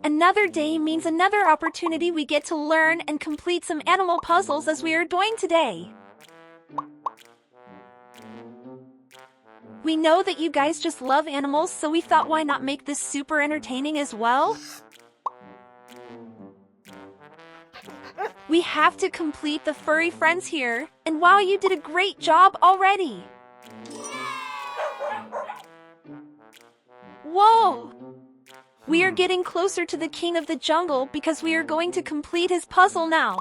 Another day means another opportunity we get to learn and complete some animal puzzles as we are doing today. We know that you guys just love animals, so we thought why not make this super entertaining as well? We have to complete the furry friends here, and wow, you did a great job already! Whoa! We are getting closer to the king of the jungle because we are going to complete his puzzle now.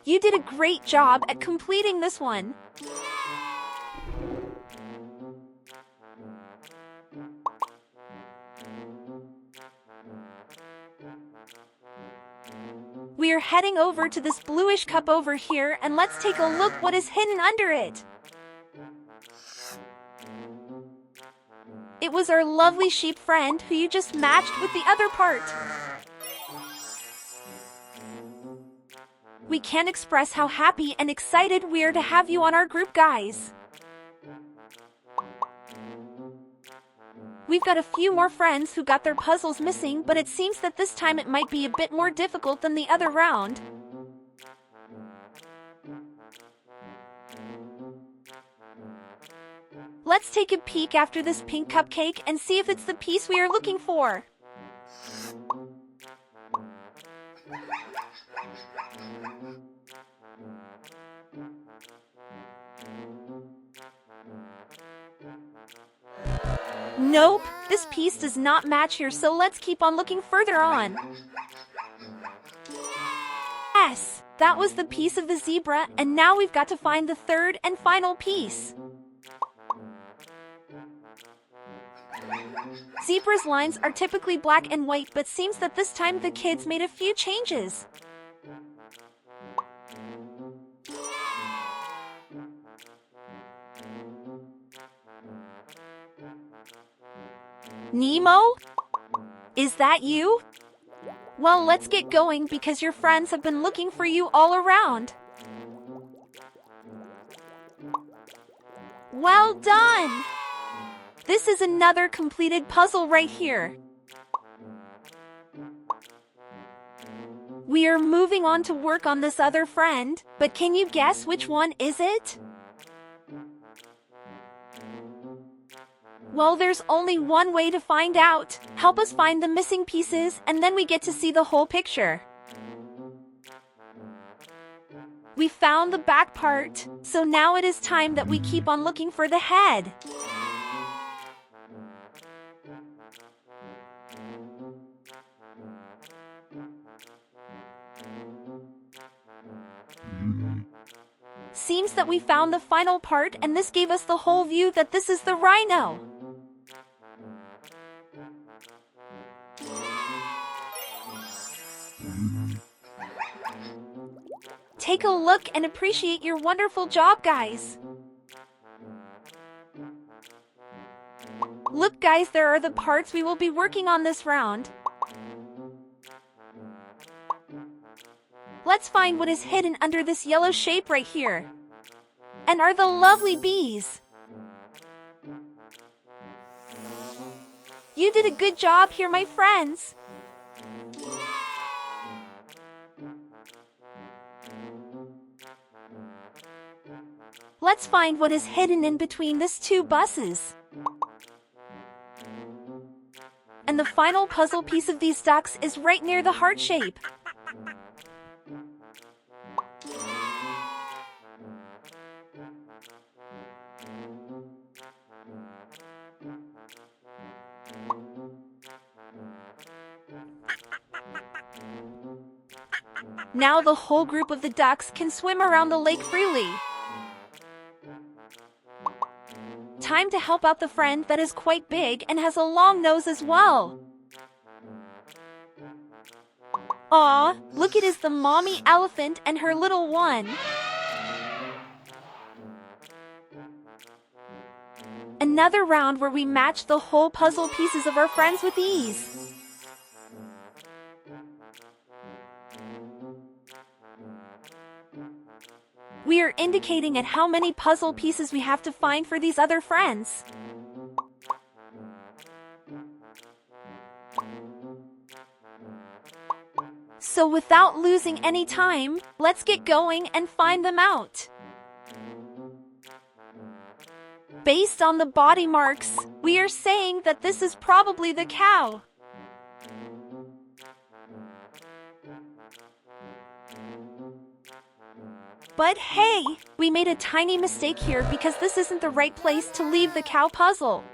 You did a great job at completing this one. We are heading over to this bluish cup over here, and let's take a look what is hidden under it. It was our lovely sheep friend who you just matched with the other part. We can't express how happy and excited we are to have you on our group, guys. We've got a few more friends who got their puzzles missing, but it seems that this time it might be a bit more difficult than the other round. Let's take a peek after this pink cupcake and see if it's the piece we are looking for. Nope, this piece does not match here, so let's keep on looking further on. Yes, that was the piece of the zebra, and now we've got to find the third and final piece. Zebra's lines are typically black and white, but seems that this time the kids made a few changes. Nemo? Is that you? Well, let's get going because your friends have been looking for you all around. Well done! This is another completed puzzle right here. We are moving on to work on this other friend, but can you guess which one is it? Well, there's only one way to find out. Help us find the missing pieces, and then we get to see the whole picture. We found the back part, so now it is time that we keep on looking for the head. Seems that we found the final part, and this gave us the whole view that this is the rhino. Take a look and appreciate your wonderful job, guys. Look, guys, there are the parts we will be working on this round. Let's find what is hidden under this yellow shape right here. And are the lovely bees. You did a good job here, my friends. Let's find what is hidden in between these two buses. And the final puzzle piece of these ducks is right near the heart shape. Now the whole group of the ducks can swim around the lake freely. Time to help out the friend that is quite big and has a long nose as well. Aw, look, it is the mommy elephant and her little one. Another round where we match the whole puzzle pieces of our friends with ease. We are indicating at how many puzzle pieces we have to find for these other friends. So without losing any time, let's get going and find them out. Based on the body marks, we are saying that this is probably the cow. But hey, we made a tiny mistake here because this isn't the right place to leave the cow puzzle.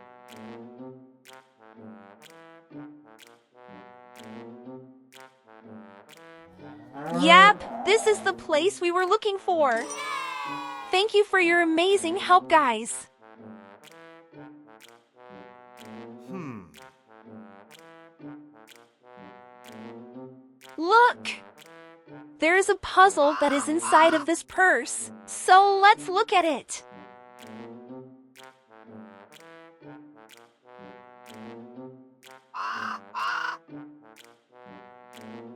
Yep, this is the place we were looking for. Thank you for your amazing help, guys. Look! There is a puzzle that is inside of this purse, so let's look at it.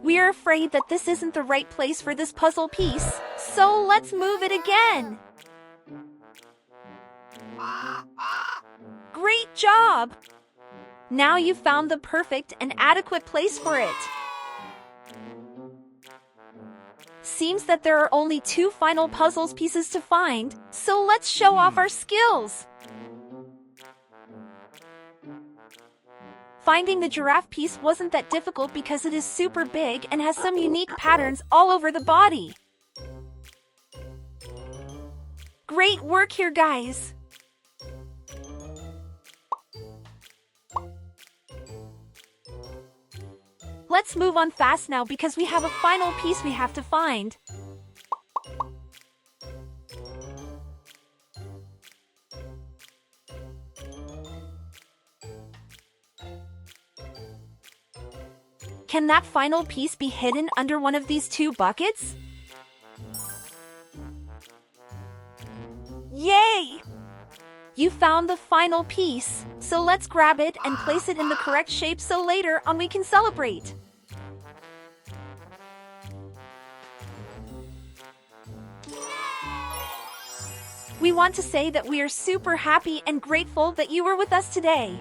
We are afraid that this isn't the right place for this puzzle piece, so let's move it again. Great job! Now you've found the perfect and adequate place for it. Seems that there are only 2 final puzzles pieces to find, so let's show off our skills. Finding the giraffe piece wasn't that difficult because it is super big and has some unique patterns all over the body. Great work here, guys! Let's move on fast now because we have a final piece we have to find. Can that final piece be hidden under one of these 2 buckets? Yay! You found the final piece, so let's grab it and place it in the correct shape so later on we can celebrate. We want to say that we are super happy and grateful that you were with us today.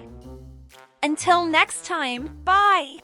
Until next time, bye!